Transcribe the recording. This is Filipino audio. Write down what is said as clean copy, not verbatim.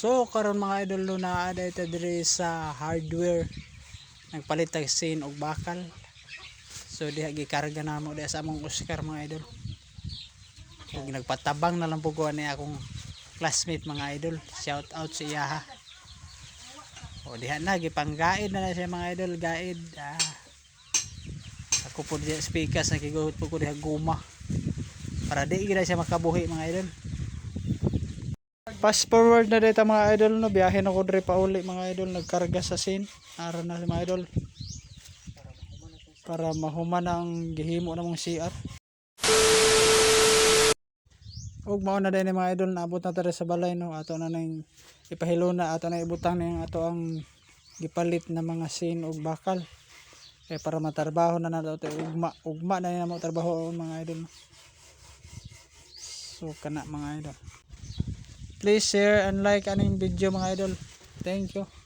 So karon mga idol no, naa dito diri sa hardware nagpalit tag sin og bakal. So diha gikarga namo diha sa among Oscar mga idol. Ug nagpatabang na lang po ko ani akong classmate mga idol. Shout out sa iya ha. O diha na gipanggaid na siya mga idol, gaid. Ako po diha speakers nakiguhit po ko diha guma. Para di gid siya makabuhi mga idol. Fast forward na dito mga idol no, biyahe na ko diri pa uli mga idol, nagkarga sa sin ara na mga idol para mahuman ang gihimo namong CR. Ug mao na din mga idol, naabot na tara sa balay no, ato na nang ipahilo na, ato na ibutang ning ato ang gipalit na mga sin ug bakal kay para matarbaho na nato ugma na mo trabaho mga idol. So kana mga idol, please share and like aning video mga idol. Thank you.